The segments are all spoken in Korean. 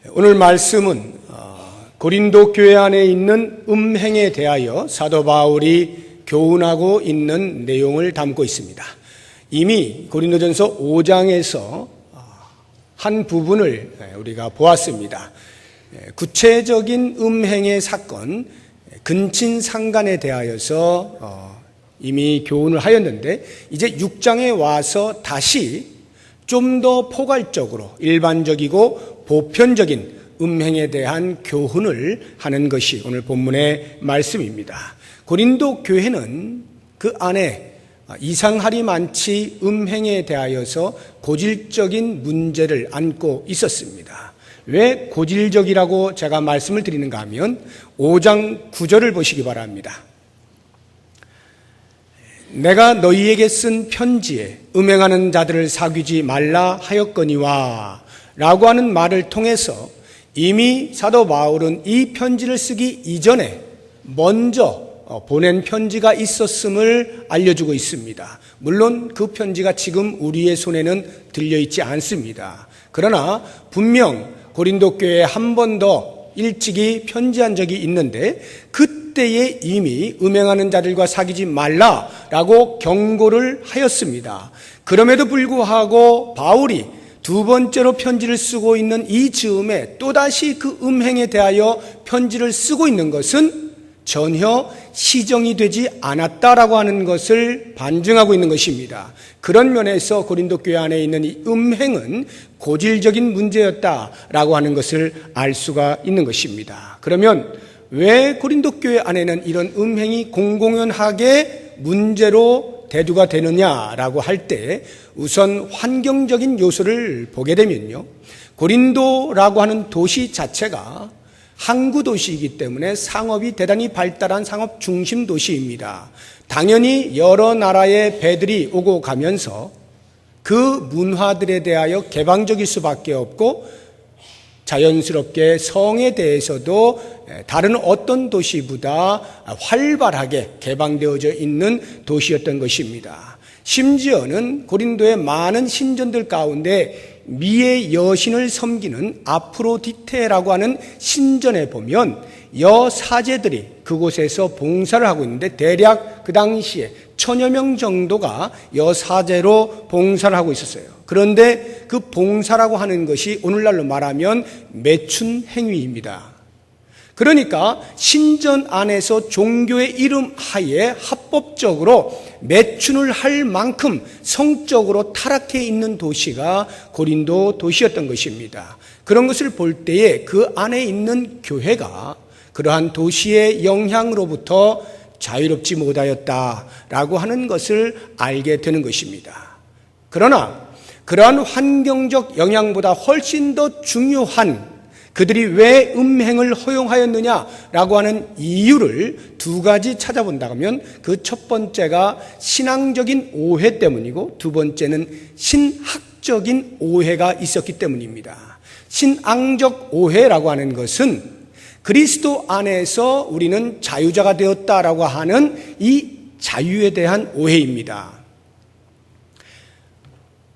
오늘 말씀은 고린도 교회 안에 있는 음행에 대하여 사도 바울이 교훈하고 있는 내용을 담고 있습니다. 이미 고린도전서 5장에서 한 부분을 우리가 보았습니다. 구체적인 음행의 사건, 근친상간에 대하여서 이미 교훈을 하였는데, 이제 6장에 와서 다시 좀 더 포괄적으로 일반적이고 보편적인 음행에 대한 교훈을 하는 것이 오늘 본문의 말씀입니다. 고린도 교회는 그 안에 이상할이 많지 음행에 대하여서 고질적인 문제를 안고 있었습니다. 왜 고질적이라고 제가 말씀을 드리는가 하면 5장 9절을 보시기 바랍니다. 내가 너희에게 쓴 편지에 음행하는 자들을 사귀지 말라 하였거니와 라고 하는 말을 통해서 이미 사도 바울은 이 편지를 쓰기 이전에 먼저 보낸 편지가 있었음을 알려주고 있습니다. 물론 그 편지가 지금 우리의 손에는 들려있지 않습니다. 그러나 분명 고린도 교회에 한 번 더 일찍이 편지한 적이 있는데, 그때에 이미 음행하는 자들과 사귀지 말라라고 경고를 하였습니다. 그럼에도 불구하고 바울이 두 번째로 편지를 쓰고 있는 이 즈음에 또다시 그 음행에 대하여 편지를 쓰고 있는 것은 전혀 시정이 되지 않았다라고 하는 것을 반증하고 있는 것입니다. 그런 면에서 고린도 교회 안에 있는 이 음행은 고질적인 문제였다라고 하는 것을 알 수가 있는 것입니다. 그러면 왜 고린도 교회 안에는 이런 음행이 공공연하게 문제로 대두가 되느냐라고 할 때, 우선 환경적인 요소를 보게 되면요, 고린도라고 하는 도시 자체가 항구 도시이기 때문에 상업이 대단히 발달한 상업 중심 도시입니다. 당연히 여러 나라의 배들이 오고 가면서 그 문화들에 대하여 개방적일 수밖에 없고, 자연스럽게 성에 대해서도 다른 어떤 도시보다 활발하게 개방되어져 있는 도시였던 것입니다. 심지어는 고린도의 많은 신전들 가운데 미의 여신을 섬기는 아프로디테라고 하는 신전에 보면 여사제들이 그곳에서 봉사를 하고 있는데, 대략 그 당시에 1000여 명 정도가 여사제로 봉사를 하고 있었어요. 그런데 그 봉사라고 하는 것이 오늘날로 말하면 매춘 행위입니다. 그러니까 신전 안에서 종교의 이름 하에 합법적으로 매춘을 할 만큼 성적으로 타락해 있는 도시가 고린도 도시였던 것입니다. 그런 것을 볼 때에 그 안에 있는 교회가 그러한 도시의 영향으로부터 자유롭지 못하였다라고 하는 것을 알게 되는 것입니다. 그러나 그러한 환경적 영향보다 훨씬 더 중요한, 그들이 왜 음행을 허용하였느냐라고 하는 이유를 두 가지 찾아본다면, 그 첫 번째가 신앙적인 오해 때문이고, 두 번째는 신학적인 오해가 있었기 때문입니다. 신앙적 오해라고 하는 것은 그리스도 안에서 우리는 자유자가 되었다라고 하는 이 자유에 대한 오해입니다.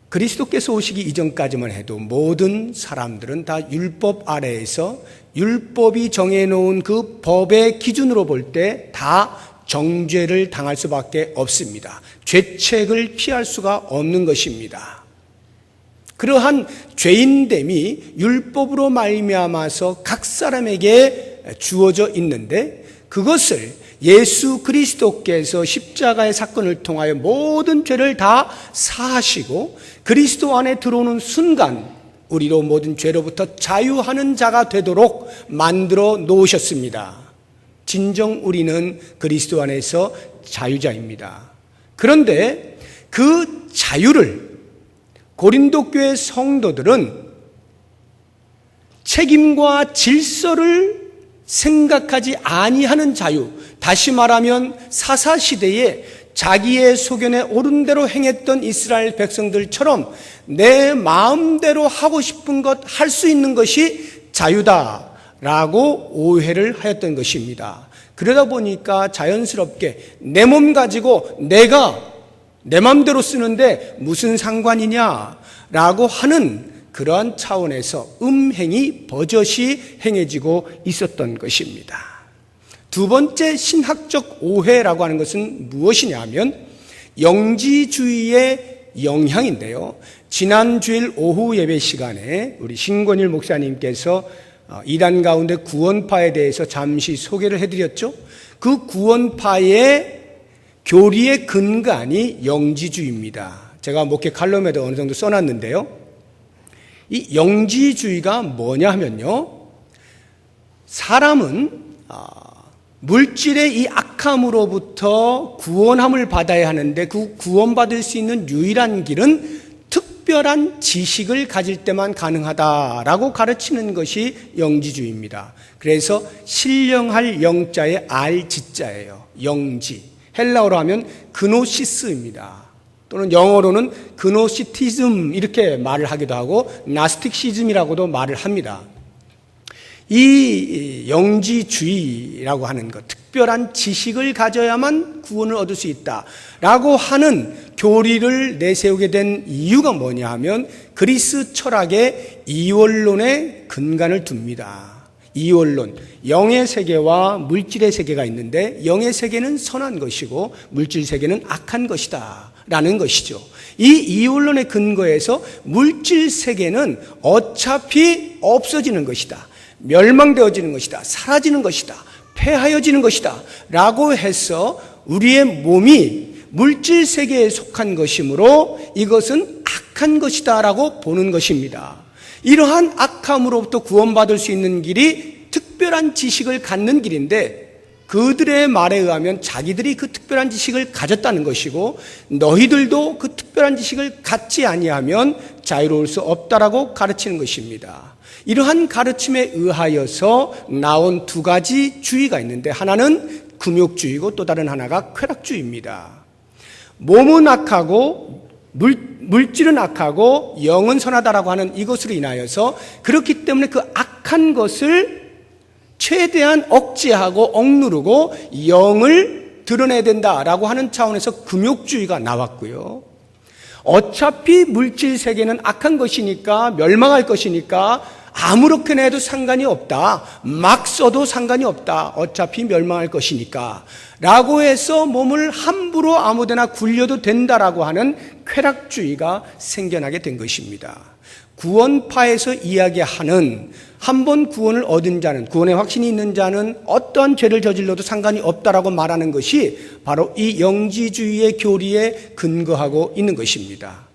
그리스도께서 오시기 이전까지만 해도 모든 사람들은 다 율법 아래에서 율법이 정해놓은 그 법의 기준으로 볼 때 다 정죄를 당할 수밖에 없습니다. 죄책을 피할 수가 없는 것입니다. 그러한 죄인됨이 율법으로 말미암아서 각 사람에게 주어져 있는데, 그것을 예수 그리스도께서 십자가의 사건을 통하여 모든 죄를 다 사하시고 그리스도 안에 들어오는 순간 우리로 모든 죄로부터 자유하는 자가 되도록 만들어 놓으셨습니다. 진정 우리는 그리스도 안에서 자유자입니다. 그런데 그 자유를 고린도 교회 성도들은 책임과 질서를 생각하지 아니하는 자유, 다시 말하면 사사시대에 자기의 소견에 옳은 대로 행했던 이스라엘 백성들처럼 내 마음대로 하고 싶은 것 할 수 있는 것이 자유다라고 오해를 하였던 것입니다. 그러다 보니까 자연스럽게 내 몸 가지고 내가 내 마음대로 쓰는데 무슨 상관이냐라고 하는 그러한 차원에서 음행이 버젓이 행해지고 있었던 것입니다. 두 번째 신학적 오해라고 하는 것은 무엇이냐 하면 영지주의의 영향인데요. 지난 주일 오후 예배 시간에 우리 신권일 목사님께서 이단 가운데 구원파에 대해서 잠시 소개를 해드렸죠. 그 구원파의 교리의 근간이 영지주의입니다. 제가 목회 칼럼에도 어느 정도 써놨는데요. 이 영지주의가 뭐냐 하면요. 사람은 물질의 이 악함으로부터 구원함을 받아야 하는데 그 구원받을 수 있는 유일한 길은 특별한 지식을 가질 때만 가능하다라고 가르치는 것이 영지주의입니다. 그래서 신령할 영자의 알지자예요. 영지. 헬라어로 하면 그노시스입니다. 또는 영어로는 그노시티즘 이렇게 말을 하기도 하고 나스틱시즘이라고도 말을 합니다. 이 영지주의라고 하는 것, 특별한 지식을 가져야만 구원을 얻을 수 있다라고 하는 교리를 내세우게 된 이유가 뭐냐 하면 그리스 철학의 이원론에 근간을 둡니다. 이원론, 영의 세계와 물질의 세계가 있는데 영의 세계는 선한 것이고 물질 세계는 악한 것이다 라는 것이죠. 이 이원론의 근거에서 물질 세계는 어차피 없어지는 것이다, 멸망되어지는 것이다, 사라지는 것이다, 폐하여지는 것이다 라고 해서 우리의 몸이 물질 세계에 속한 것이므로 이것은 악한 것이다 라고 보는 것입니다. 이러한 악함으로부터 구원받을 수 있는 길이 특별한 지식을 갖는 길인데 그들의 말에 의하면 자기들이 그 특별한 지식을 가졌다는 것이고 너희들도 그 특별한 지식을 갖지 아니하면 자유로울 수 없다라고 가르치는 것입니다. 이러한 가르침에 의하여서 나온 두 가지 주의가 있는데 하나는 금욕주의고 또 다른 하나가 쾌락주의입니다. 몸은 악하고 물질은 악하고 영은 선하다라고 하는 이것으로 인하여서 그렇기 때문에 그 악한 것을 최대한 억제하고 억누르고 영을 드러내야 된다라고 하는 차원에서 금욕주의가 나왔고요. 어차피 물질 세계는 악한 것이니까 멸망할 것이니까 아무렇게나 해도 상관이 없다. 막 써도 상관이 없다. 어차피 멸망할 것이니까. 라고 해서 몸을 함부로 아무데나 굴려도 된다라고 하는 쾌락주의가 생겨나게 된 것입니다. 구원파에서 이야기하는 한 번 구원을 얻은 자는, 구원의 확신이 있는 자는 어떠한 죄를 저질러도 상관이 없다라고 말하는 것이 바로 이 영지주의의 교리에 근거하고 있는 것입니다.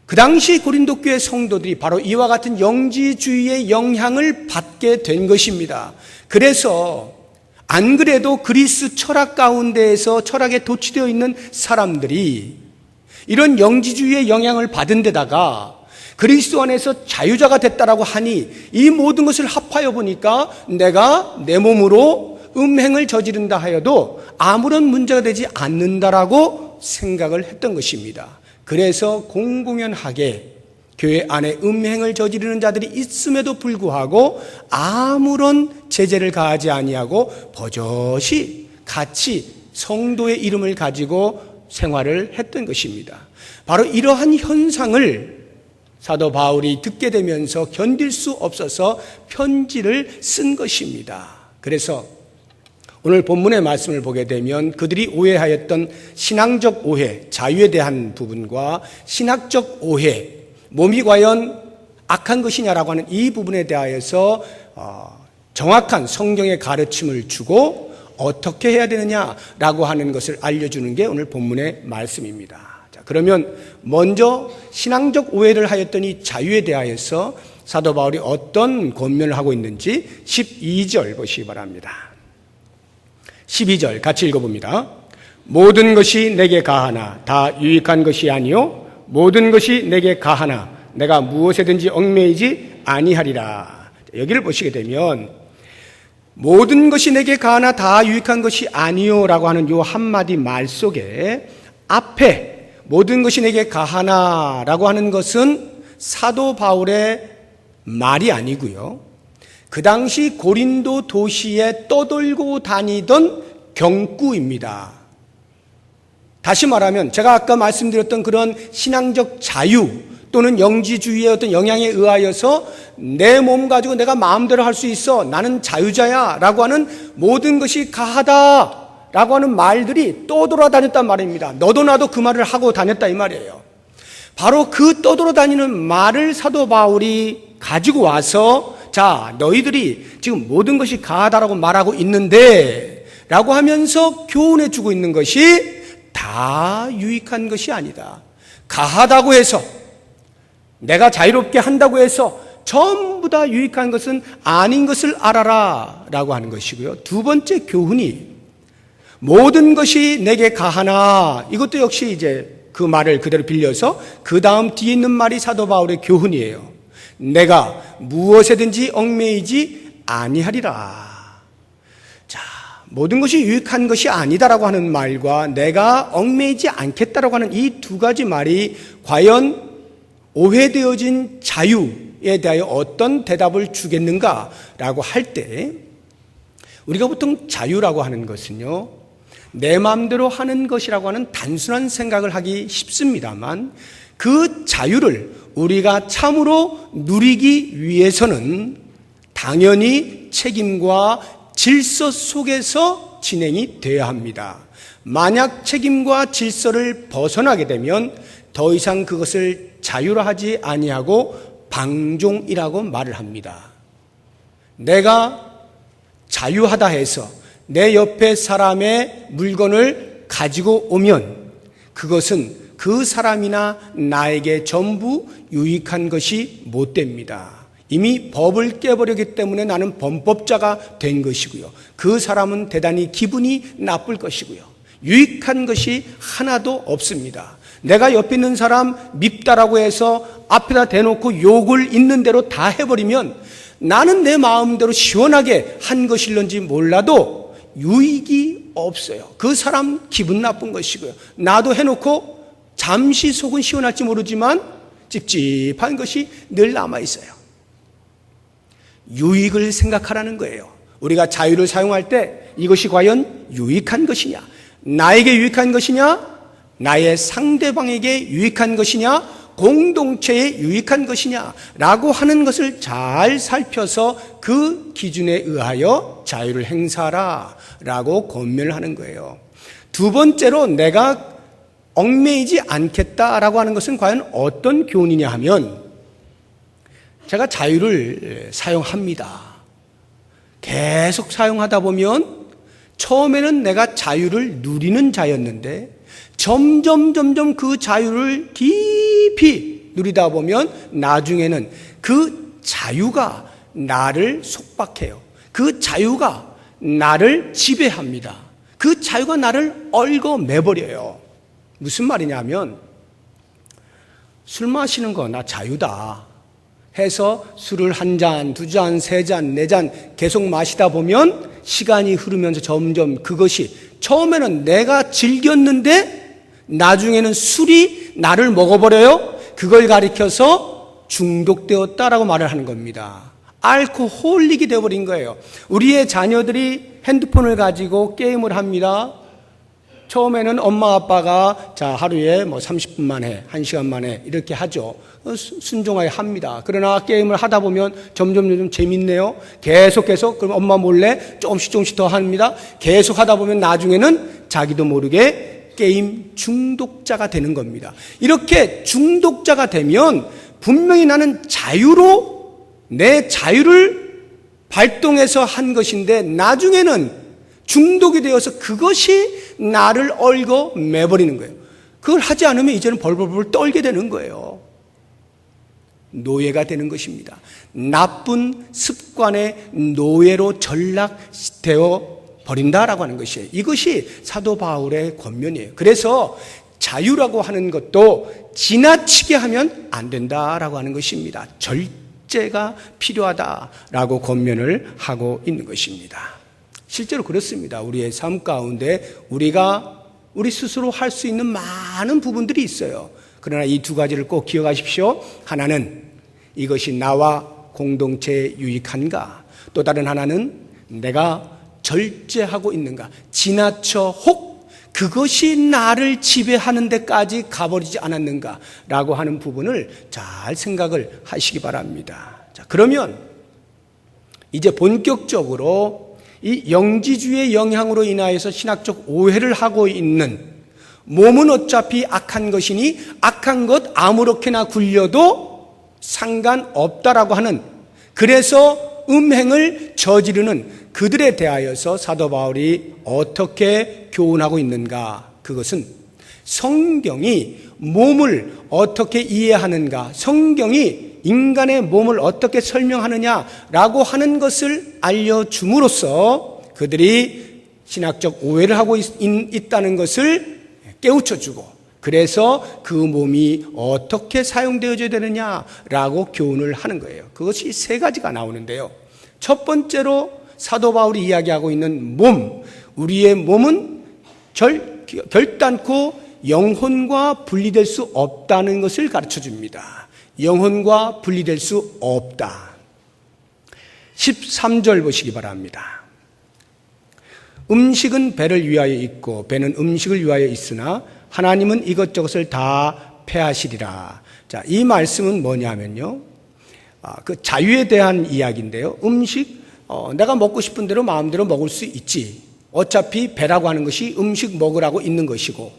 그 당시 고린도 교회 성도들이 바로 이와 같은 영지주의의 영향을 받게 된 것입니다. 그래서 안 그래도 그리스 철학 가운데에서 철학에 도취되어 있는 사람들이 이런 영지주의의 영향을 받은 데다가 그리스도 안에서 자유자가 됐다라고 하니 이 모든 것을 합하여 보니까 내가 내 몸으로 음행을 저지른다 하여도 아무런 문제가 되지 않는다라고 생각을 했던 것입니다. 그래서 공공연하게 교회 안에 음행을 저지르는 자들이 있음에도 불구하고 아무런 제재를 가하지 아니하고 버젓이 같이 성도의 이름을 가지고 생활을 했던 것입니다. 바로 이러한 현상을 사도 바울이 듣게 되면서 견딜 수 없어서 편지를 쓴 것입니다. 그래서 오늘 본문의 말씀을 보게 되면 그들이 오해하였던 신앙적 오해, 자유에 대한 부분과 신학적 오해, 몸이 과연 악한 것이냐라고 하는 이 부분에 대하여서 정확한 성경의 가르침을 주고 어떻게 해야 되느냐라고 하는 것을 알려주는 게 오늘 본문의 말씀입니다. 자, 그러면 먼저 신앙적 오해를 하였던 이 자유에 대하여서 사도 바울이 어떤 권면을 하고 있는지 12절 보시기 바랍니다. 12절 같이 읽어봅니다. 모든 것이 내게 가하나 다 유익한 것이 아니요 모든 것이 내게 가하나 내가 무엇에든지 얽매이지 아니하리라. 여기를 보시게 되면 모든 것이 내게 가하나 다 유익한 것이 아니요라고 하는 요 한마디 말 속에 앞에 모든 것이 내게 가하나라고 하는 것은 사도 바울의 말이 아니고요. 그 당시 고린도 도시에 떠돌고 다니던 경구입니다. 다시 말하면 제가 아까 말씀드렸던 그런 신앙적 자유 또는 영지주의의 어떤 영향에 의하여서 내 몸 가지고 내가 마음대로 할 수 있어, 나는 자유자야 라고 하는 모든 것이 가하다 라고 하는 말들이 떠돌아다녔단 말입니다. 너도 나도 그 말을 하고 다녔다 이 말이에요. 바로 그 떠돌아다니는 말을 사도 바울이 가지고 와서, 자, 너희들이 지금 모든 것이 가하다라고 말하고 있는데 라고 하면서 교훈해 주고 있는 것이 다 유익한 것이 아니다. 가하다고 해서, 내가 자유롭게 한다고 해서 전부 다 유익한 것은 아닌 것을 알아라 라고 하는 것이고요. 두 번째 교훈이 모든 것이 내게 가하나, 이것도 역시 이제 그 말을 그대로 빌려서 그 다음 뒤에 있는 말이 사도 바울의 교훈이에요. 내가 무엇에든지 얽매이지 아니하리라. 자, 모든 것이 유익한 것이 아니다라고 하는 말과 내가 얽매이지 않겠다라고 하는 이 두 가지 말이 과연 오해되어진 자유에 대하여 어떤 대답을 주겠는가라고 할 때, 우리가 보통 자유라고 하는 것은요, 내 마음대로 하는 것이라고 하는 단순한 생각을 하기 쉽습니다만, 그 자유를 우리가 참으로 누리기 위해서는 당연히 책임과 질서 속에서 진행이 되어야 합니다. 만약 책임과 질서를 벗어나게 되면 더 이상 그것을 자유로 하지 아니하고 방종이라고 말을 합니다. 내가 자유하다 해서 내 옆에 사람의 물건을 가지고 오면 그것은 그 사람이나 나에게 전부 유익한 것이 못 됩니다. 이미 법을 깨버렸기 때문에 나는 범법자가 된 것이고요. 그 사람은 대단히 기분이 나쁠 것이고요. 유익한 것이 하나도 없습니다. 내가 옆에 있는 사람 밉다라고 해서 앞에다 대놓고 욕을 있는 대로 다 해버리면 나는 내 마음대로 시원하게 한 것일런지 몰라도 유익이 없어요. 그 사람 기분 나쁜 것이고요. 나도 해놓고 잠시 속은 시원할지 모르지만 찝찝한 것이 늘 남아있어요. 유익을 생각하라는 거예요. 우리가 자유를 사용할 때 이것이 과연 유익한 것이냐, 나에게 유익한 것이냐, 나의 상대방에게 유익한 것이냐, 공동체에 유익한 것이냐 라고 하는 것을 잘 살펴서 그 기준에 의하여 자유를 행사하라 라고 권면을 하는 거예요. 두 번째로 내가 얽매이지 않겠다라고 하는 것은 과연 어떤 교훈이냐 하면, 제가 자유를 사용합니다. 계속 사용하다 보면 처음에는 내가 자유를 누리는 자였는데 점점 그 자유를 깊이 누리다 보면 나중에는 그 자유가 나를 속박해요. 그 자유가 나를 지배합니다. 그 자유가 나를 얽어매버려요. 무슨 말이냐면, 술 마시는 거 나 자유다 해서 술을 한 잔, 두 잔, 세 잔, 네 잔 계속 마시다 보면 시간이 흐르면서 점점 그것이 처음에는 내가 즐겼는데 나중에는 술이 나를 먹어버려요. 그걸 가리켜서 중독되었다라고 말을 하는 겁니다. 알코올릭이 되어버린 거예요. 우리의 자녀들이 핸드폰을 가지고 게임을 합니다. 처음에는 엄마 아빠가 자 하루에 뭐 30분 만에 1시간 만에 이렇게 하죠. 순종하게 합니다. 그러나 게임을 하다 보면 점점 재밌네요. 계속 그럼 엄마 몰래 조금씩 더 합니다. 계속 하다 보면 나중에는 자기도 모르게 게임 중독자가 되는 겁니다. 이렇게 중독자가 되면 분명히 나는 자유로 내 자유를 발동해서 한 것인데 나중에는 중독이 되어서 그것이 나를 얽어매버리는 거예요. 그걸 하지 않으면 이제는 벌벌 떨게 되는 거예요. 노예가 되는 것입니다. 나쁜 습관의 노예로 전락되어 버린다라고 하는 것이에요. 이것이 사도 바울의 권면이에요. 그래서 자유라고 하는 것도 지나치게 하면 안 된다라고 하는 것입니다. 절제가 필요하다라고 권면을 하고 있는 것입니다. 실제로 그렇습니다. 우리의 삶 가운데 우리가 우리 스스로 할 수 있는 많은 부분들이 있어요. 그러나 이 두 가지를 꼭 기억하십시오. 하나는 이것이 나와 공동체에 유익한가, 또 다른 하나는 내가 절제하고 있는가, 지나쳐 혹 그것이 나를 지배하는 데까지 가버리지 않았는가라고 하는 부분을 잘 생각을 하시기 바랍니다. 자, 그러면 이제 본격적으로 이 영지주의의 영향으로 인하여서 신학적 오해를 하고 있는, 몸은 어차피 악한 것이니 악한 것 아무렇게나 굴려도 상관없다라고 하는, 그래서 음행을 저지르는 그들에 대하여서 사도 바울이 어떻게 교훈하고 있는가? 그것은 성경이 몸을 어떻게 이해하는가, 성경이 인간의 몸을 어떻게 설명하느냐라고 하는 것을 알려줌으로써 그들이 신학적 오해를 하고 있다는 것을 깨우쳐주고, 그래서 그 몸이 어떻게 사용되어져야 되느냐라고 교훈을 하는 거예요. 그것이 세 가지가 나오는데요. 첫 번째로 사도 바울이 이야기하고 있는 몸, 우리의 몸은 결단코 영혼과 분리될 수 없다는 것을 가르쳐 줍니다. 영혼과 분리될 수 없다. 13절 보시기 바랍니다. 음식은 배를 위하여 있고 배는 음식을 위하여 있으나 하나님은 이것저것을 다 패하시리라. 자, 이 말씀은 뭐냐면요, 그 자유에 대한 이야기인데요. 음식, 내가 먹고 싶은 대로 마음대로 먹을 수 있지. 어차피 배라고 하는 것이 음식 먹으라고 있는 것이고,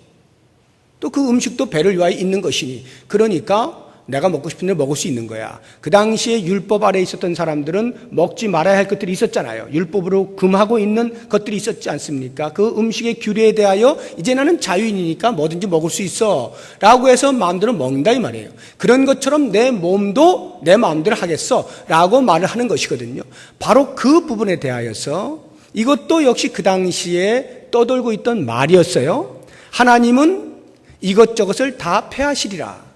또 그 음식도 배를 위하여 있는 것이니, 그러니까 내가 먹고 싶은 대로 먹을 수 있는 거야. 그 당시에 율법 아래에 있었던 사람들은 먹지 말아야 할 것들이 있었잖아요. 율법으로 금하고 있는 것들이 있었지 않습니까? 그 음식의 규례에 대하여 이제 나는 자유인이니까 뭐든지 먹을 수 있어 라고 해서 마음대로 먹는다 이 말이에요. 그런 것처럼 내 몸도 내 마음대로 하겠어 라고 말을 하는 것이거든요. 바로 그 부분에 대하여서 이것도 역시 그 당시에 떠돌고 있던 말이었어요. 하나님은 이것저것을 다 패하시리라.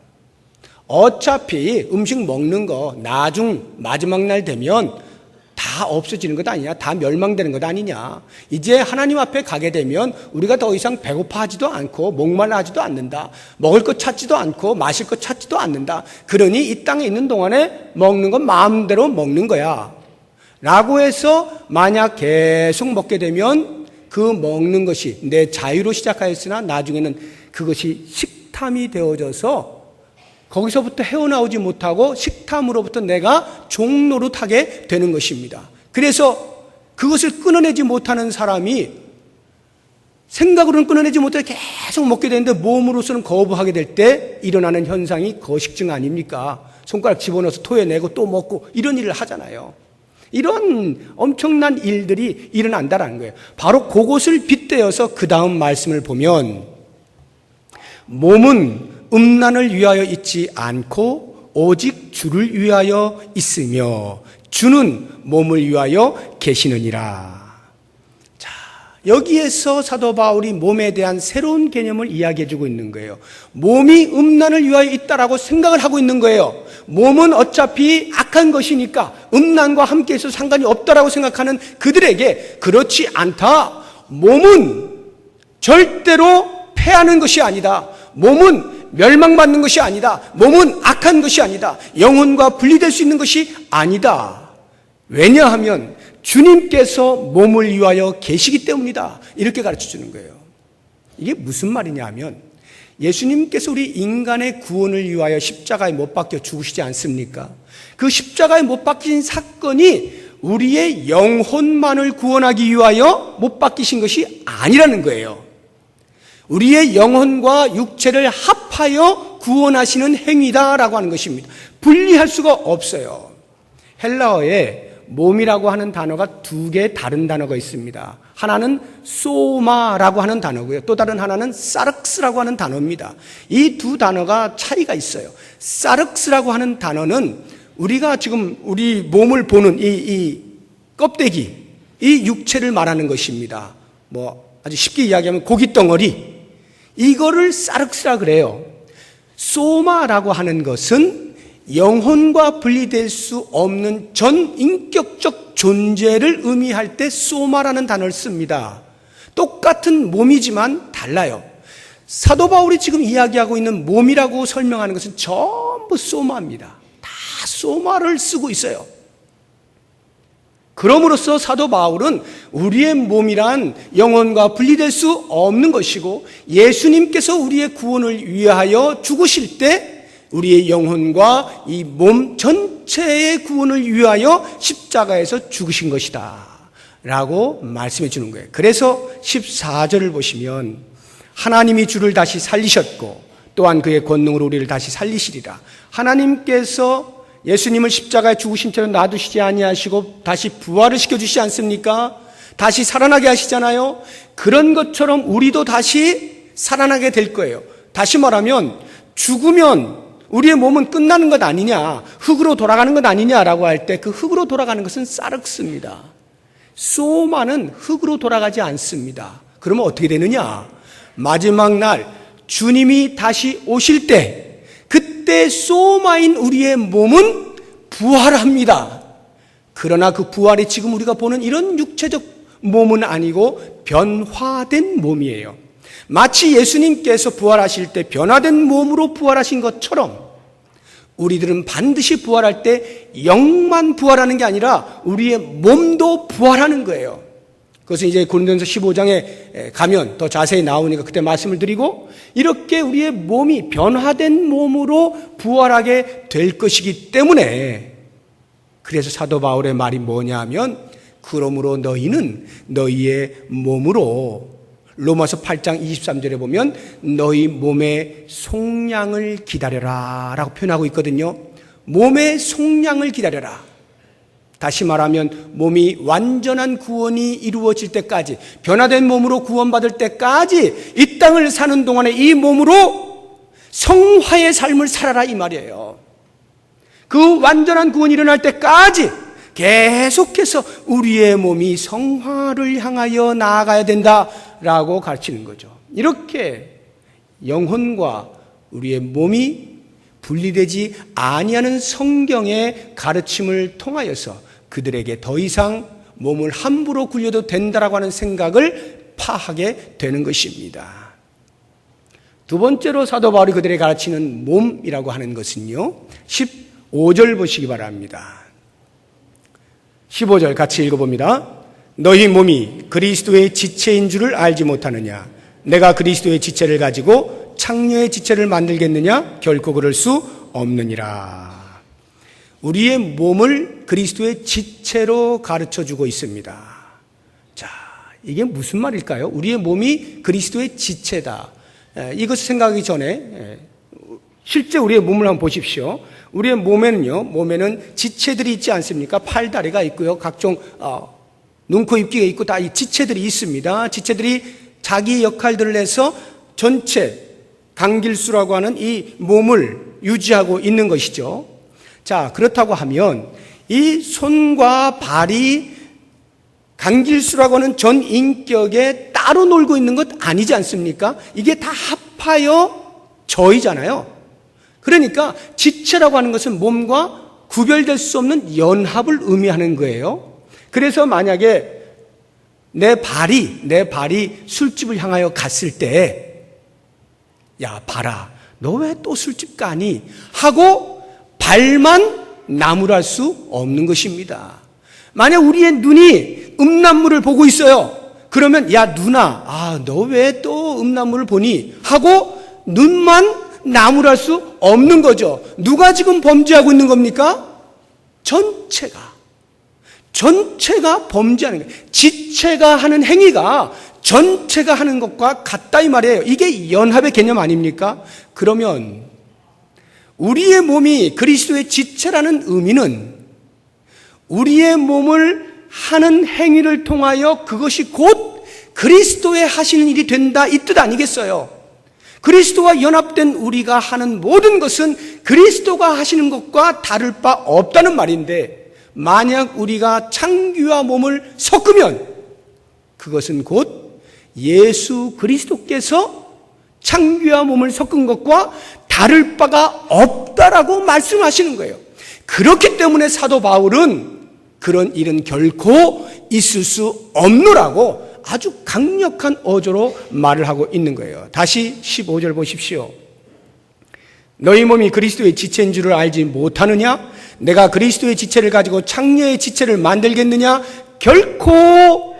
어차피 음식 먹는 거 마지막 날 되면 다 없어지는 것 아니냐, 다 멸망되는 것 아니냐. 이제 하나님 앞에 가게 되면 우리가 더 이상 배고파하지도 않고 목말라하지도 않는다. 먹을 것 찾지도 않고 마실 것 찾지도 않는다. 그러니 이 땅에 있는 동안에 먹는 건 마음대로 먹는 거야 라고 해서, 만약 계속 먹게 되면 그 먹는 것이 내 자유로 시작하였으나 나중에는 그것이 식탐이 되어져서 거기서부터 헤어나오지 못하고 식탐으로부터 내가 종노릇하게 되는 것입니다. 그래서 그것을 끊어내지 못하는 사람이, 생각으로는 끊어내지 못해 계속 먹게 되는데 몸으로서는 거부하게 될 때 일어나는 현상이 거식증 아닙니까? 손가락 집어넣어서 토해내고 또 먹고 이런 일을 하잖아요. 이런 엄청난 일들이 일어난다는 거예요. 바로 그것을 빗대어서 그 다음 말씀을 보면, 몸은 음란을 위하여 있지 않고 오직 주를 위하여 있으며 주는 몸을 위하여 계시느니라. 자, 여기에서 사도 바울이 몸에 대한 새로운 개념을 이야기해 주고 있는 거예요. 몸이 음란을 위하여 있다라고 생각을 하고 있는 거예요. 몸은 어차피 악한 것이니까 음란과 함께해서 상관이 없다라고 생각하는 그들에게, 그렇지 않다. 몸은 절대로 패하는 것이 아니다. 몸은 멸망받는 것이 아니다. 몸은 악한 것이 아니다. 영혼과 분리될 수 있는 것이 아니다. 왜냐하면 주님께서 몸을 위하여 계시기 때문이다. 이렇게 가르쳐 주는 거예요. 이게 무슨 말이냐 하면, 예수님께서 우리 인간의 구원을 위하여 십자가에 못 박혀 죽으시지 않습니까? 그 십자가에 못 박힌 사건이 우리의 영혼만을 구원하기 위하여 못 박히신 것이 아니라는 거예요. 우리의 영혼과 육체를 합하여 구원하시는 행위다라고 하는 것입니다. 분리할 수가 없어요. 헬라어에 몸이라고 하는 단어가 두 개의 다른 단어가 있습니다. 하나는 소마라고 하는 단어고요. 또 다른 하나는 사르크스라고 하는 단어입니다. 이 두 단어가 차이가 있어요. 사르크스라고 하는 단어는 우리가 지금 우리 몸을 보는 이 껍데기, 이 육체를 말하는 것입니다. 아주 쉽게 이야기하면 고깃덩어리, 이거를 사르크스라 그래요. 소마라고 하는 것은 영혼과 분리될 수 없는 전 인격적 존재를 의미할 때 소마라는 단어를 씁니다. 똑같은 몸이지만 달라요. 사도 바울이 지금 이야기하고 있는 몸이라고 설명하는 것은 전부 소마입니다. 다 소마를 쓰고 있어요. 그럼으로써 사도 바울은 우리의 몸이란 영혼과 분리될 수 없는 것이고 예수님께서 우리의 구원을 위하여 죽으실 때 우리의 영혼과 이 몸 전체의 구원을 위하여 십자가에서 죽으신 것이다 라고 말씀해 주는 거예요. 그래서 14절을 보시면 하나님이 주를 다시 살리셨고 또한 그의 권능으로 우리를 다시 살리시리라. 하나님께서 예수님을 십자가에 죽으신 채로 놔두시지 아니하시고 다시 부활을 시켜주시지 않습니까? 다시 살아나게 하시잖아요. 그런 것처럼 우리도 다시 살아나게 될 거예요. 다시 말하면 죽으면 우리의 몸은 끝나는 것 아니냐, 흙으로 돌아가는 것 아니냐라고 할 때 그 흙으로 돌아가는 것은 싸륵습니다. 소마는 흙으로 돌아가지 않습니다. 그러면 어떻게 되느냐? 마지막 날 주님이 다시 오실 때 그때 소마인 우리의 몸은 부활합니다. 그러나 그 부활이 지금 우리가 보는 이런 육체적 몸은 아니고 변화된 몸이에요. 마치 예수님께서 부활하실 때 변화된 몸으로 부활하신 것처럼 우리들은 반드시 부활할 때 영만 부활하는 게 아니라 우리의 몸도 부활하는 거예요. 그것은 이제 고린도전서 15장에 가면 더 자세히 나오니까 그때 말씀을 드리고 이렇게 우리의 몸이 변화된 몸으로 부활하게 될 것이기 때문에 그래서 사도 바울의 말이 뭐냐 하면 그러므로 너희는 너희의 몸으로 로마서 8장 23절에 보면 너희 몸의 속량을 기다려라 라고 표현하고 있거든요. 몸의 속량을 기다려라. 다시 말하면 몸이 완전한 구원이 이루어질 때까지 변화된 몸으로 구원받을 때까지 이 땅을 사는 동안에 이 몸으로 성화의 삶을 살아라 이 말이에요. 그 완전한 구원이 일어날 때까지 계속해서 우리의 몸이 성화를 향하여 나아가야 된다라고 가르치는 거죠. 이렇게 영혼과 우리의 몸이 분리되지 아니하는 성경의 가르침을 통하여서 그들에게 더 이상 몸을 함부로 굴려도 된다라고 하는 생각을 파하게 되는 것입니다. 두 번째로 사도 바울이 그들에게 가르치는 몸이라고 하는 것은요, 15절 보시기 바랍니다. 15절 같이 읽어봅니다. 너희 몸이 그리스도의 지체인 줄을 알지 못하느냐? 내가 그리스도의 지체를 가지고 창녀의 지체를 만들겠느냐? 결코 그럴 수 없느니라. 우리의 몸을 그리스도의 지체로 가르쳐주고 있습니다. 자, 이게 무슨 말일까요? 우리의 몸이 그리스도의 지체다. 이것을 생각하기 전에 실제 우리의 몸을 한번 보십시오. 우리의 몸에는 지체들이 있지 않습니까? 팔, 다리가 있고요. 각종 눈, 코, 입기가 있고 다 이 지체들이 있습니다. 지체들이 자기 역할들을 해서 전체 강길수라고 하는 이 몸을 유지하고 있는 것이죠. 자, 그렇다고 하면 이 손과 발이 강길수라고 하는 전 인격에 따로 놀고 있는 것 아니지 않습니까? 이게 다 합하여 저희잖아요. 그러니까 지체라고 하는 것은 몸과 구별될 수 없는 연합을 의미하는 거예요. 그래서 만약에 내 발이 술집을 향하여 갔을 때, 야, 봐라, 너 왜 또 술집 가니? 하고 발만 나무랄 수 없는 것입니다. 만약 우리의 눈이 음란물을 보고 있어요. 그러면 야, 누나, 너 왜 또 음란물을 보니? 하고 눈만 나무랄 수 없는 거죠. 누가 지금 범죄하고 있는 겁니까? 전체가 범죄하는 거예요. 지체가 하는 행위가 전체가 하는 것과 같다 이 말이에요. 이게 연합의 개념 아닙니까? 그러면 우리의 몸이 그리스도의 지체라는 의미는 우리의 몸을 하는 행위를 통하여 그것이 곧 그리스도의 하시는 일이 된다 이 뜻 아니겠어요? 그리스도와 연합된 우리가 하는 모든 것은 그리스도가 하시는 것과 다를 바 없다는 말인데 만약 우리가 창귀와 몸을 섞으면 그것은 곧 예수 그리스도께서 창귀와 몸을 섞은 것과 다를 바가 없다라고 말씀하시는 거예요. 그렇기 때문에 사도 바울은 그런 일은 결코 있을 수 없노라고 아주 강력한 어조로 말을 하고 있는 거예요. 다시 15절 보십시오. 너희 몸이 그리스도의 지체인 줄을 알지 못하느냐? 내가 그리스도의 지체를 가지고 창녀의 지체를 만들겠느냐? 결코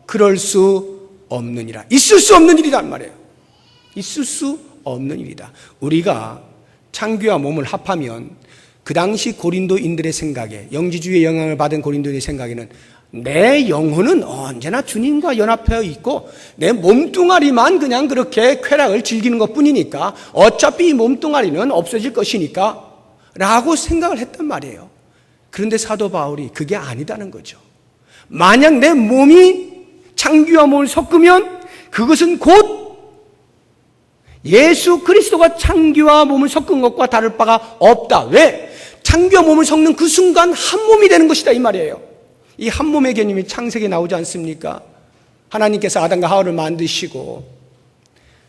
그럴 수 없느니라. 있을 수 없는 일이란 말이에요. 있을 수 없는 일이다. 우리가 창귀와 몸을 합하면 그 당시 고린도인들의 생각에, 영지주의의 영향을 받은 고린도인의 생각에는 내 영혼은 언제나 주님과 연합하여 있고 내 몸뚱아리만 그냥 그렇게 쾌락을 즐기는 것뿐이니까 어차피 이 몸뚱아리는 없어질 것이니까 라고 생각을 했단 말이에요. 그런데 사도 바울이 그게 아니다는 거죠. 만약 내 몸이 창귀와 몸을 섞으면 그것은 곧 예수 그리스도가 창귀와 몸을 섞은 것과 다를 바가 없다. 왜? 창귀와 몸을 섞는 그 순간 한 몸이 되는 것이다 이 말이에요. 이 한 몸의 개념이 창세기에 나오지 않습니까? 하나님께서 아담과 하와를 만드시고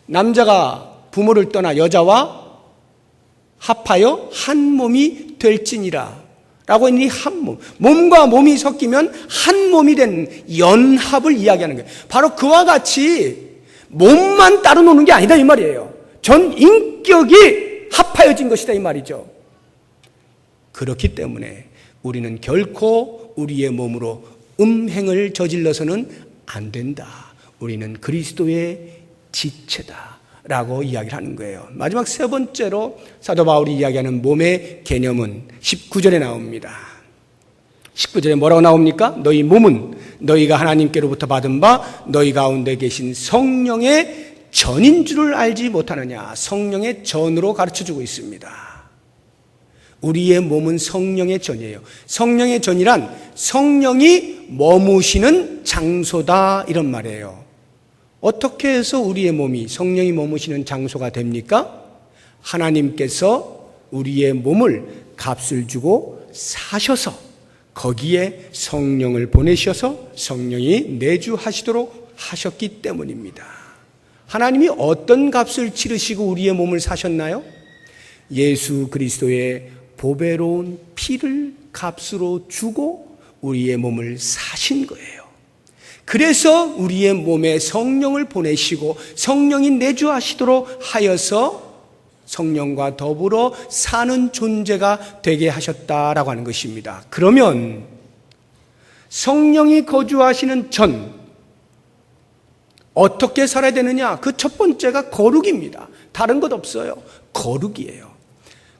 남자가 부모를 떠나 여자와 합하여 한 몸이 될지니라 라고 있는 이 한 몸, 몸과 몸이 섞이면 한 몸이 된 연합을 이야기하는 거예요. 바로 그와 같이 몸만 따로 노는 게 아니다 이 말이에요. 전 인격이 합하여진 것이다 이 말이죠. 그렇기 때문에 우리는 결코 우리의 몸으로 음행을 저질러서는 안 된다. 우리는 그리스도의 지체다 라고 이야기를 하는 거예요. 마지막 세 번째로 사도 바울이 이야기하는 몸의 개념은 19절에 나옵니다. 19절에 뭐라고 나옵니까? 너희 몸은 너희가 하나님께로부터 받은 바 너희 가운데 계신 성령의 전인 줄을 알지 못하느냐. 성령의 전으로 가르쳐주고 있습니다. 우리의 몸은 성령의 전이에요. 성령의 전이란 성령이 머무시는 장소다 이런 말이에요. 어떻게 해서 우리의 몸이 성령이 머무시는 장소가 됩니까? 하나님께서 우리의 몸을 값을 주고 사셔서 거기에 성령을 보내셔서 성령이 내주하시도록 하셨기 때문입니다. 하나님이 어떤 값을 치르시고 우리의 몸을 사셨나요? 예수 그리스도의 보배로운 피를 값으로 주고 우리의 몸을 사신 거예요. 그래서 우리의 몸에 성령을 보내시고 성령이 내주하시도록 하여서 성령과 더불어 사는 존재가 되게 하셨다라고 하는 것입니다. 그러면 성령이 거주하시는 전 어떻게 살아야 되느냐? 그 첫 번째가 거룩입니다. 다른 것 없어요. 거룩이에요.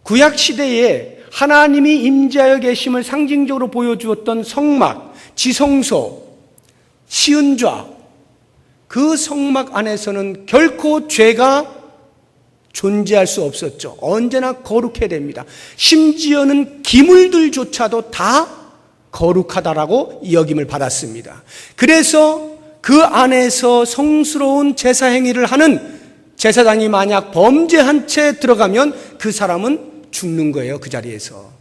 구약 시대에 하나님이 임재하여 계심을 상징적으로 보여주었던 성막, 지성소, 시은좌, 그 성막 안에서는 결코 죄가 존재할 수 없었죠. 언제나 거룩해야 됩니다. 심지어는 기물들조차도 다 거룩하다라고 여김을 받았습니다. 그래서 그 안에서 성스러운 제사 행위를 하는 제사장이 만약 범죄한 채 들어가면 그 사람은 죽는 거예요. 그 자리에서.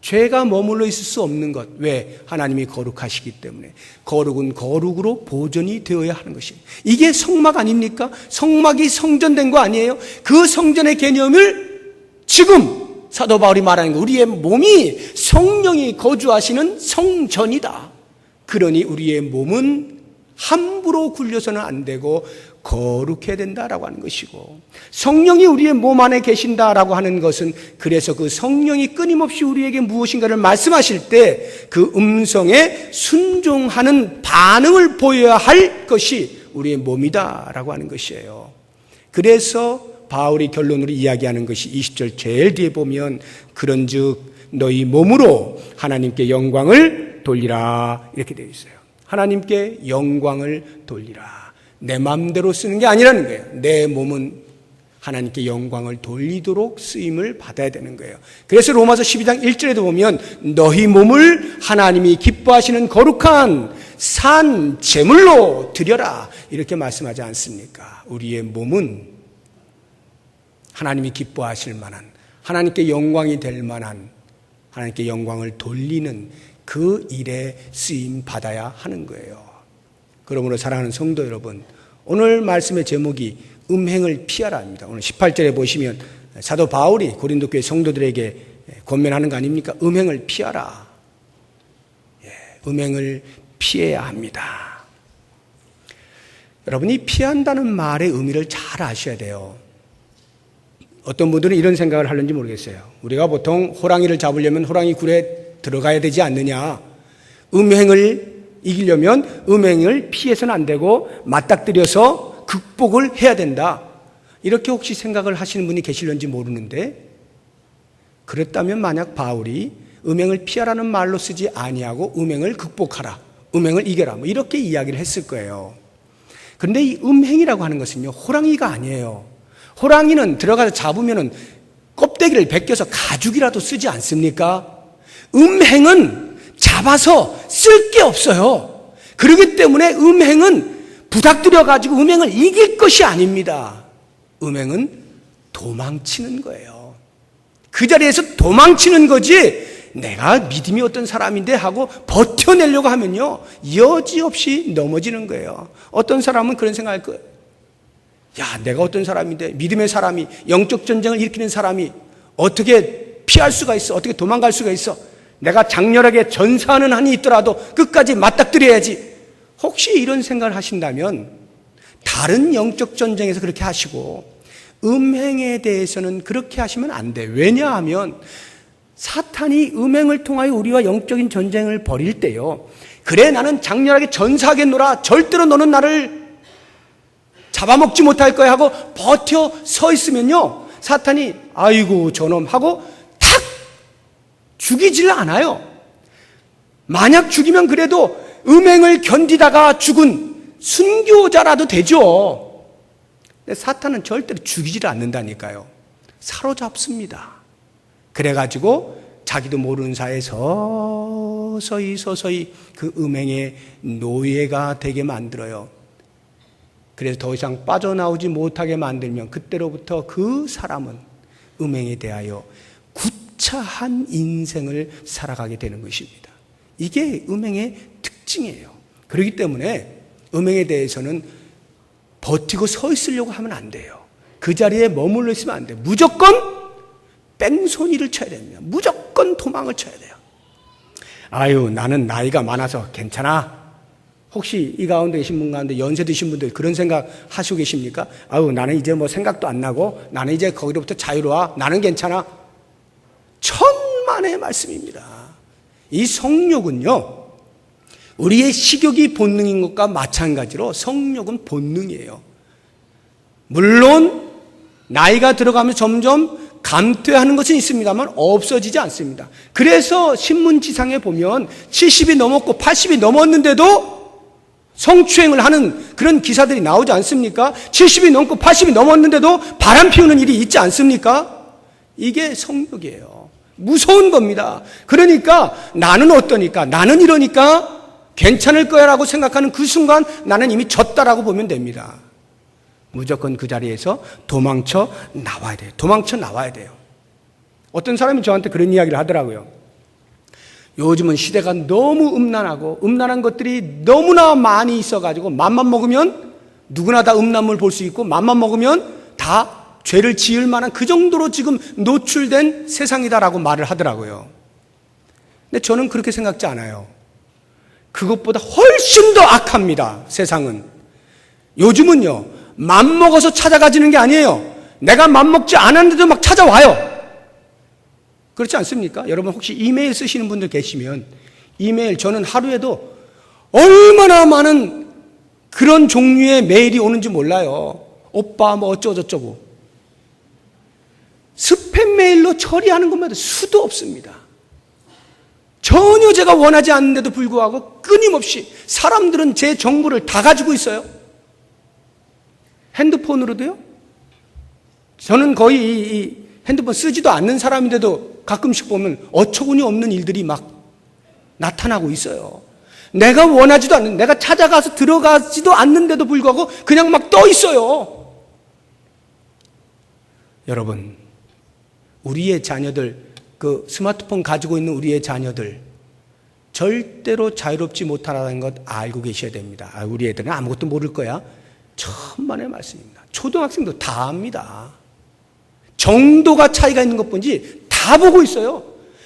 죄가 머물러 있을 수 없는 것. 왜? 하나님이 거룩하시기 때문에. 거룩은 거룩으로 보존이 되어야 하는 것이에요. 이게 성막 아닙니까? 성막이 성전된 거 아니에요? 그 성전의 개념을 지금 사도 바울이 말하는 거, 우리의 몸이 성령이 거주하시는 성전이다. 그러니 우리의 몸은 함부로 굴려서는 안 되고 거룩해야 된다라고 하는 것이고, 성령이 우리의 몸 안에 계신다라고 하는 것은 그래서 그 성령이 끊임없이 우리에게 무엇인가를 말씀하실 때 그 음성에 순종하는 반응을 보여야 할 것이 우리의 몸이다라고 하는 것이에요. 그래서 바울이 결론으로 이야기하는 것이 20절 제일 뒤에 보면 그런즉 너희 몸으로 하나님께 영광을 돌리라 이렇게 되어 있어요. 하나님께 영광을 돌리라. 내 마음대로 쓰는 게 아니라는 거예요. 내 몸은 하나님께 영광을 돌리도록 쓰임을 받아야 되는 거예요. 그래서 로마서 12장 1절에도 보면 너희 몸을 하나님이 기뻐하시는 거룩한 산 제물로 드려라 이렇게 말씀하지 않습니까? 우리의 몸은 하나님이 기뻐하실 만한, 하나님께 영광이 될 만한, 하나님께 영광을 돌리는 그 일에 쓰임 받아야 하는 거예요. 그러므로 사랑하는 성도 여러분, 오늘 말씀의 제목이 음행을 피하라입니다. 오늘 18절에 보시면 사도 바울이 고린도 교회 성도들에게 권면하는 거 아닙니까? 음행을 피하라. 음행을 피해야 합니다. 여러분이 피한다는 말의 의미를 잘 아셔야 돼요. 어떤 분들은 이런 생각을 하는지 모르겠어요. 우리가 보통 호랑이를 잡으려면 호랑이 굴에 들어가야 되지 않느냐. 음행을 이기려면 음행을 피해서는 안 되고 맞닥뜨려서 극복을 해야 된다. 이렇게 혹시 생각을 하시는 분이 계실는지 모르는데, 그랬다면 만약 바울이 음행을 피하라는 말로 쓰지 아니하고 음행을 극복하라, 음행을 이겨라, 뭐 이렇게 이야기를 했을 거예요. 그런데 이 음행이라고 하는 것은요, 호랑이가 아니에요. 호랑이는 들어가서 잡으면은 껍데기를 벗겨서 가죽이라도 쓰지 않습니까? 음행은 잡아서 쓸 게 없어요. 그렇기 때문에 음행은 부닥뜨려 가지고 음행을 이길 것이 아닙니다. 음행은 도망치는 거예요. 그 자리에서 도망치는 거지, 내가 믿음이 어떤 사람인데 하고 버텨내려고 하면요, 여지없이 넘어지는 거예요. 어떤 사람은 그런 생각할 거예요. 야, 내가 어떤 사람인데, 믿음의 사람이, 영적 전쟁을 일으키는 사람이 어떻게 피할 수가 있어? 어떻게 도망갈 수가 있어? 내가 장렬하게 전사하는 한이 있더라도 끝까지 맞닥뜨려야지. 혹시 이런 생각을 하신다면 다른 영적 전쟁에서 그렇게 하시고 음행에 대해서는 그렇게 하시면 안 돼. 왜냐하면 사탄이 음행을 통하여 우리와 영적인 전쟁을 벌일 때요, 그래 나는 장렬하게 전사하겠노라, 절대로 너는 나를 잡아먹지 못할 거야 하고 버텨 서 있으면요, 사탄이 아이고 저놈 하고 탁 죽이질 않아요. 만약 죽이면 그래도 음행을 견디다가 죽은 순교자라도 되죠. 근데 사탄은 절대로 죽이질 않는다니까요. 사로잡습니다. 그래가지고 자기도 모르는 사이에 서서히 그 음행의 노예가 되게 만들어요. 그래서 더 이상 빠져나오지 못하게 만들면 그때로부터 그 사람은 음행에 대하여 구차한 인생을 살아가게 되는 것입니다. 이게 음행의 특징이에요. 그렇기 때문에 음행에 대해서는 버티고 서 있으려고 하면 안 돼요. 그 자리에 머물러 있으면 안 돼요. 무조건 뺑소니를 쳐야 됩니다. 무조건 도망을 쳐야 돼요. 아유, 나는 나이가 많아서 괜찮아. 혹시 이 가운데 계신 분 가운데 연세 드신 분들 그런 생각 하시고 계십니까? 아유, 나는 이제 뭐 생각도 안 나고 나는 이제 거기로부터 자유로워. 나는 괜찮아. 천만의 말씀입니다. 이 성욕은요, 우리의 식욕이 본능인 것과 마찬가지로 성욕은 본능이에요. 물론 나이가 들어가면 점점 감퇴하는 것은 있습니다만 없어지지 않습니다. 그래서 신문지상에 보면 70이 넘었고 80이 넘었는데도 성추행을 하는 그런 기사들이 나오지 않습니까? 70이 넘고 80이 넘었는데도 바람 피우는 일이 있지 않습니까? 이게 성욕이에요. 무서운 겁니다. 그러니까 나는 어떠니까, 나는 이러니까 괜찮을 거야 라고 생각하는 그 순간 나는 이미 졌다라고 보면 됩니다. 무조건 그 자리에서 도망쳐 나와야 돼요. 도망쳐 나와야 돼요. 어떤 사람이 저한테 그런 이야기를 하더라고요. 요즘은 시대가 너무 음란하고 음란한 것들이 너무나 많이 있어가지고 맘만 먹으면 누구나 다 음란물 볼 수 있고 맘만 먹으면 다 죄를 지을 만한 그 정도로 지금 노출된 세상이다라고 말을 하더라고요. 근데 저는 그렇게 생각지 않아요. 그것보다 훨씬 더 악합니다. 세상은. 요즘은요, 맘먹어서 찾아가지는 게 아니에요. 내가 맘먹지 않았는데도 막 찾아와요. 그렇지 않습니까? 여러분 혹시 이메일 쓰시는 분들 계시면 이메일, 저는 하루에도 얼마나 많은 그런 종류의 메일이 오는지 몰라요. 오빠 뭐 어쩌고저쩌고. 스팸 메일로 처리하는 것마다 수도 없습니다. 전혀 제가 원하지 않는데도 불구하고 끊임없이 사람들은 제 정보를 다 가지고 있어요. 핸드폰으로도요. 저는 거의 이 핸드폰 쓰지도 않는 사람인데도 가끔씩 보면 어처구니 없는 일들이 막 나타나고 있어요. 내가 원하지도 않는, 내가 찾아가서 들어가지도 않는데도 불구하고 그냥 막 떠 있어요. 여러분, 우리의 자녀들, 그 스마트폰 가지고 있는 우리의 자녀들 절대로 자유롭지 못하다는 것 알고 계셔야 됩니다. 우리 애들은 아무것도 모를 거야. 천만의 말씀입니다. 초등학생도 다 압니다. 정도가 차이가 있는 것뿐이지 다 보고 있어요.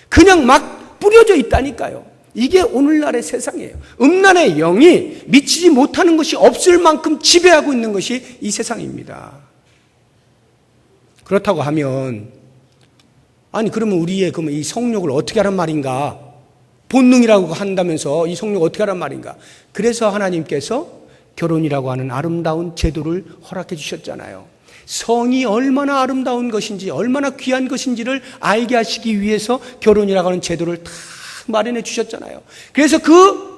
그냥 막 뿌려져 있다니까요. 이게 오늘날의 세상이에요. 음란의 영이 미치지 못하는 것이 없을 만큼 지배하고 있는 것이 이 세상입니다. 그렇다고 하면 아니 그러면 우리의 그러면 이 성욕을 어떻게 하란 말인가? 본능이라고 한다면서 이 성욕을 어떻게 하란 말인가? 그래서 하나님께서 결혼이라고 하는 아름다운 제도를 허락해 주셨잖아요. 성이 얼마나 아름다운 것인지 얼마나 귀한 것인지를 알게 하시기 위해서 결혼이라고 하는 제도를 다 마련해 주셨잖아요. 그래서 그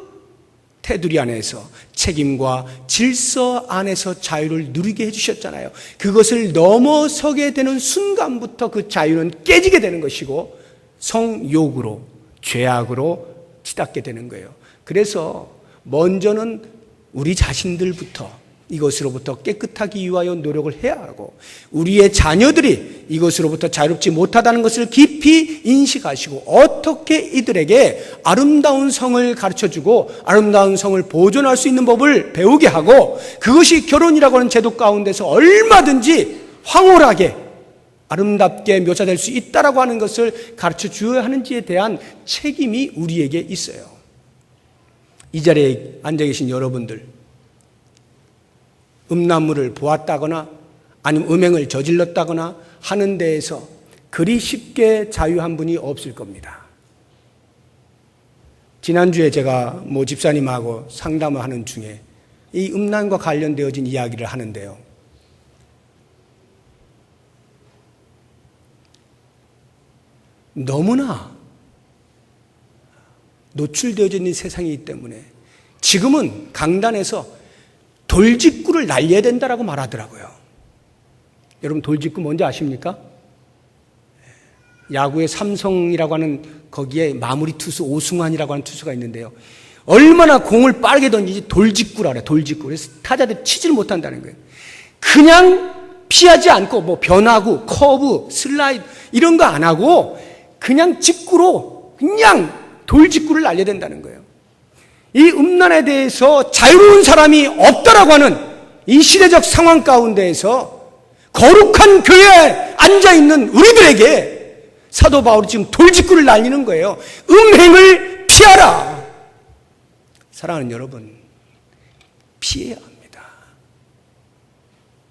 테두리 안에서 책임과 질서 안에서 자유를 누리게 해주셨잖아요. 그것을 넘어서게 되는 순간부터 그 자유는 깨지게 되는 것이고 성욕으로 죄악으로 치닫게 되는 거예요. 그래서 먼저는 우리 자신들부터 이것으로부터 깨끗하기 위하여 노력을 해야 하고 우리의 자녀들이 이것으로부터 자유롭지 못하다는 것을 깊이 인식하시고 어떻게 이들에게 아름다운 성을 가르쳐주고 아름다운 성을 보존할 수 있는 법을 배우게 하고 그것이 결혼이라고 하는 제도 가운데서 얼마든지 황홀하게 아름답게 묘사될 수 있다라고 하는 것을 가르쳐 주어야 하는지에 대한 책임이 우리에게 있어요. 이 자리에 앉아 계신 여러분들 음란물을 보았다거나 아니면 음행을 저질렀다거나 하는 데에서 그리 쉽게 자유한 분이 없을 겁니다. 지난주에 제가 집사님하고 상담을 하는 중에 이 음란과 관련되어진 이야기를 하는데요. 너무나 노출되어져 있는 세상이기 때문에 지금은 강단에서 돌직구를 날려야 된다라고 말하더라고요. 여러분 돌직구 뭔지 아십니까? 야구의 삼성이라고 하는 거기에 마무리 투수 오승환이라고 하는 투수가 있는데요. 얼마나 공을 빠르게 던지지 돌직구라 그래요. 돌직구. 그래서 타자들이 치지를 못한다는 거예요. 그냥 피하지 않고 변화구, 커브, 슬라이드 이런 거 안 하고 그냥 직구로 그냥 돌직구를 날려야 된다는 거예요. 이 음란에 대해서 자유로운 사람이 없다라고 하는 이 시대적 상황 가운데에서 거룩한 교회에 앉아있는 우리들에게 사도 바울이 지금 돌직구를 날리는 거예요. 음행을 피하라. 사랑하는 여러분, 피해야 합니다.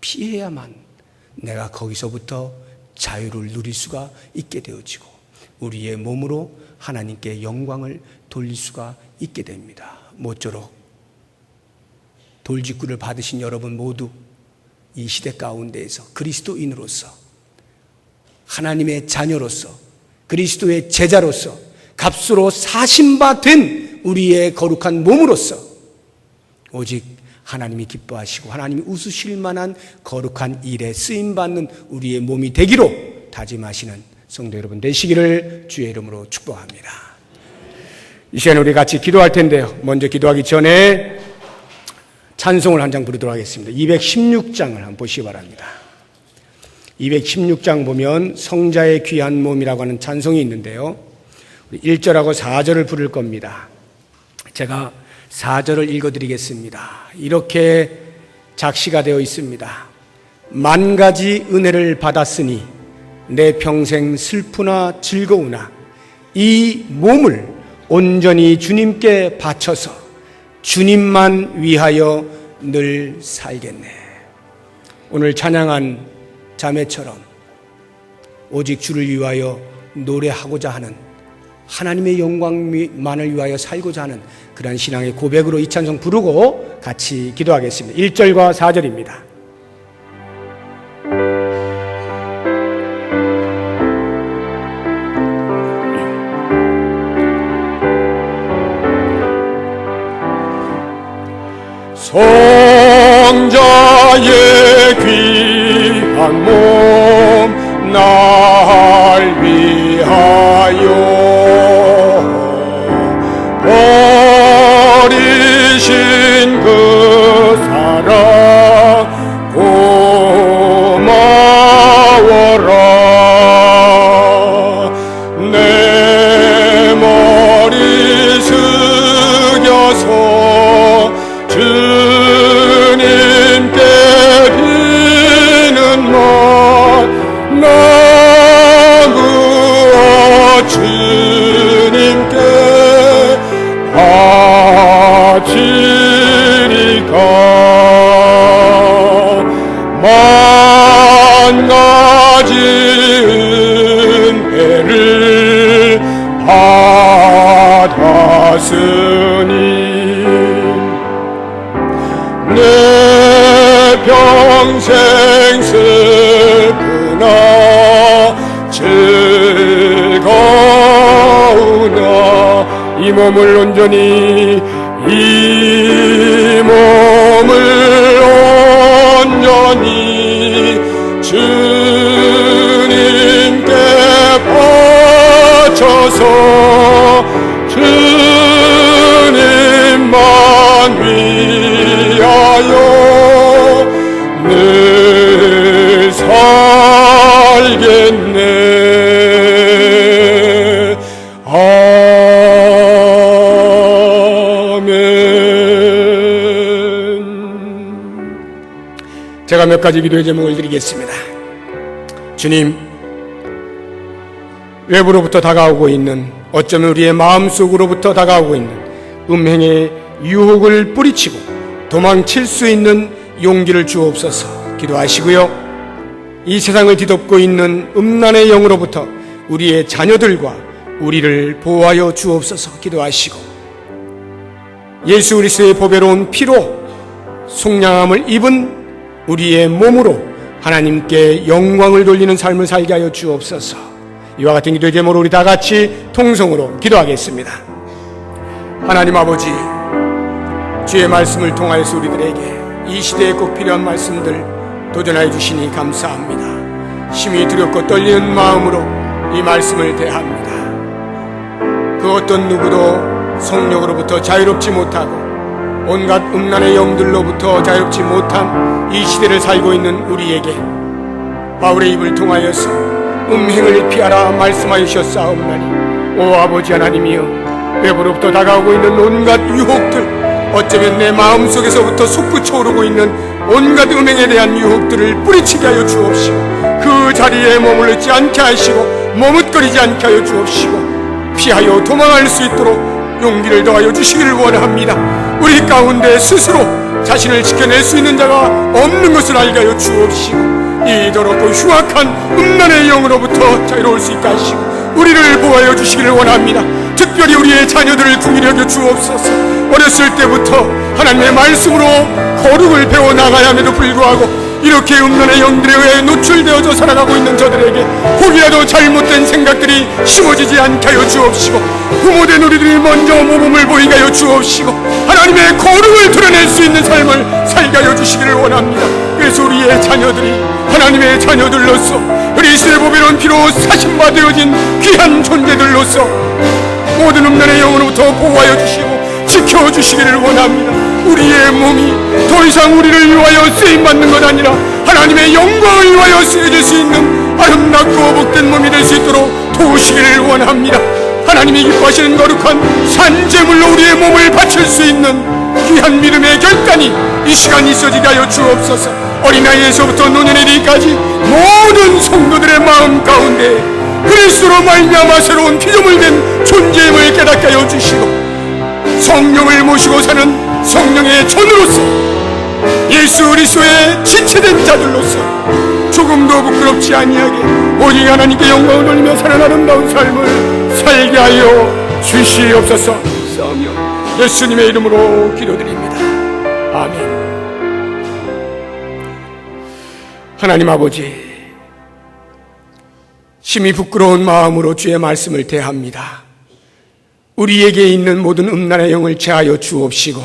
피해야만 내가 거기서부터 자유를 누릴 수가 있게 되어지고 우리의 몸으로 하나님께 영광을 돌릴 수가 있게 됩니다. 모쪼록 돌직구를 받으신 여러분 모두 이 시대 가운데에서 그리스도인으로서 하나님의 자녀로서 그리스도의 제자로서 값으로 사신 바 된 우리의 거룩한 몸으로서 오직 하나님이 기뻐하시고 하나님이 웃으실 만한 거룩한 일에 쓰임받는 우리의 몸이 되기로 다짐하시는 성도 여러분 되시기를 주의 이름으로 축복합니다. 이 시간에 우리 같이 기도할 텐데요. 먼저 기도하기 전에 찬송을 한 장 부르도록 하겠습니다. 216장을 한번 보시기 바랍니다. 216장 보면 성자의 귀한 몸이라고 하는 찬송이 있는데요. 1절하고 4절을 부를 겁니다. 제가 4절을 읽어드리겠습니다. 이렇게 작시가 되어 있습니다. 만 가지 은혜를 받았으니 내 평생 슬프나 즐거우나 이 몸을 온전히 주님께 바쳐서 주님만 위하여 늘 살겠네. 오늘 찬양한 자매처럼 오직 주를 위하여 노래하고자 하는 하나님의 영광만을 위하여 살고자 하는 그런 신앙의 고백으로 이 찬송 부르고 같이 기도하겠습니다. 1절과 4절입니다. 성자의 귀한 몸 날 위하여 버리신 그 사랑 고마워라. 내 머리 숙여서 주님께 비는 말 받았으니 내 평생 슬프나 즐거우나 이 몸을 온전히 주님께 바쳐서 주님만 위하여 늘 살겠네. 제가 몇 가지 기도의 제목을 드리겠습니다. 주님, 외부로부터 다가오고 있는, 어쩌면 우리의 마음속으로부터 다가오고 있는 음행의 유혹을 뿌리치고 도망칠 수 있는 용기를 주옵소서 기도하시고요. 이 세상을 뒤덮고 있는 음란의 영으로부터 우리의 자녀들과 우리를 보호하여 주옵소서 기도하시고, 예수 그리스도의 보배로운 피로 속량함을 입은 우리의 몸으로 하나님께 영광을 돌리는 삶을 살게 하여 주옵소서. 이와 같은 기도의 제목으로 우리 다 같이 통성으로 기도하겠습니다. 하나님 아버지, 주의 말씀을 통하여서 우리들에게 이 시대에 꼭 필요한 말씀들 도전하여 주시니 감사합니다. 심히 두렵고 떨리는 마음으로 이 말씀을 대합니다. 그 어떤 누구도 성령으로부터 자유롭지 못하고 온갖 음란의 영들로부터 자유롭지 못한 이 시대를 살고 있는 우리에게 바울의 입을 통하여서 음행을 피하라 말씀하셨사옵나니, 오 아버지 하나님이여, 외부로부터 다가오고 있는 온갖 유혹들, 어쩌면 내 마음속에서부터 솟구쳐 오르고 있는 온갖 음행에 대한 유혹들을 뿌리치게 하여 주옵시고, 그 자리에 머무르지 않게 하시고 머뭇거리지 않게 하여 주옵시고, 피하여 도망할 수 있도록 용기를 더하여 주시기를 원합니다. 우리 가운데 스스로 자신을 지켜낼 수 있는 자가 없는 것을 알게 하여 주옵시고, 이 더럽고 흉악한 음란의 영으로부터 자유로울 수 있게 하시고 우리를 보호하여 주시기를 원합니다. 특별히 우리의 자녀들을 긍휼히 여겨 주옵소서. 어렸을 때부터 하나님의 말씀으로 거룩을 배워나가야 함에도 불구하고 이렇게 음란의 영들에 의해 노출되어져 살아가고 있는 저들에게 혹이라도 잘못된 생각들이 심어지지 않게 하여 주옵시고, 부모된 우리들이 먼저 모범을 보이게 하여 주옵시고 하나님의 거룩을 드러낼 수 있는 삶을 살게 하여 주시기를 원합니다. 그래서 우리의 자녀들이 하나님의 자녀들로서 그리스도의 보배로운 피로 사신받아진 귀한 존재들로서 모든 음란의 영으로부터 보호하여 주시고 지켜주시기를 원합니다. 우리의 몸이 더 이상 우리를 위하여 쓰임받는 것 아니라 하나님의 영광을 위하여 쓰여질 수 있는 아름답고 복된 몸이 될 수 있도록 도우시기를 원합니다. 하나님이 기뻐하시는 거룩한 산제물로 우리의 몸을 바칠 수 있는 귀한 믿음의 결단이 이 시간 있어지게 하여 주옵소서. 어린아이에서부터 노년에 이르기까지 모든 성도들의 마음 가운데 그리스도로 말미암아 새로운 피조물 된 존재임을 깨닫게 하여 주시고, 성령을 모시고 사는 성령의 전으로서 예수 그리스도의 지체된 자들로서 조금도 부끄럽지 아니하게 오직 하나님께 영광을 돌리며 사는 아름다운 삶을 살게 하여 주시옵소서. 싸우며 예수님의 이름으로 기도드립니다. 아멘. 하나님 아버지, 심히 부끄러운 마음으로 주의 말씀을 대합니다. 우리에게 있는 모든 음란의 영을 제하여 주옵시고,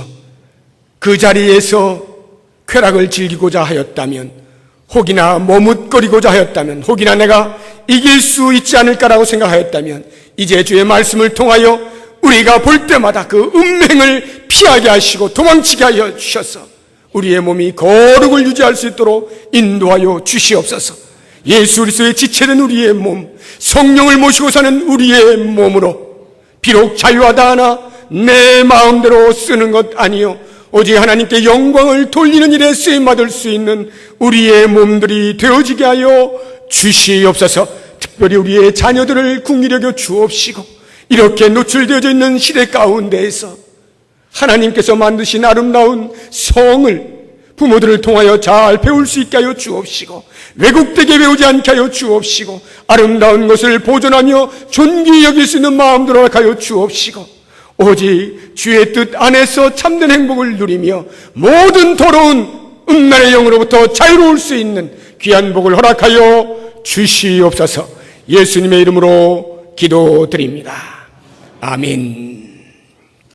그 자리에서 쾌락을 즐기고자 하였다면, 혹이나 머뭇거리고자 하였다면, 혹이나 내가 이길 수 있지 않을까라고 생각하였다면, 이제 주의 말씀을 통하여 우리가 볼 때마다 그 음행을 피하게 하시고 도망치게 하여 주셔서 우리의 몸이 거룩을 유지할 수 있도록 인도하여 주시옵소서. 예수 그리스도의 지체된 우리의 몸, 성령을 모시고 사는 우리의 몸으로 비록 자유하다 하나 내 마음대로 쓰는 것 아니요 오직 하나님께 영광을 돌리는 일에 쓰임받을 수 있는 우리의 몸들이 되어지게 하여 주시옵소서. 특별히 우리의 자녀들을 긍휼히 여겨 주옵시고, 이렇게 노출되어져 있는 시대 가운데에서 하나님께서 만드신 아름다운 성을 부모들을 통하여 잘 배울 수 있게 하여 주옵시고, 왜곡되게 배우지 않게 하여 주옵시고, 아름다운 것을 보존하며 존귀히 여길 수 있는 마음들로 하여 주옵시고, 오직 주의 뜻 안에서 참된 행복을 누리며 모든 더러운 음란의 영으로부터 자유로울 수 있는 귀한 복을 허락하여 주시옵소서. 예수님의 이름으로 기도드립니다. 아멘.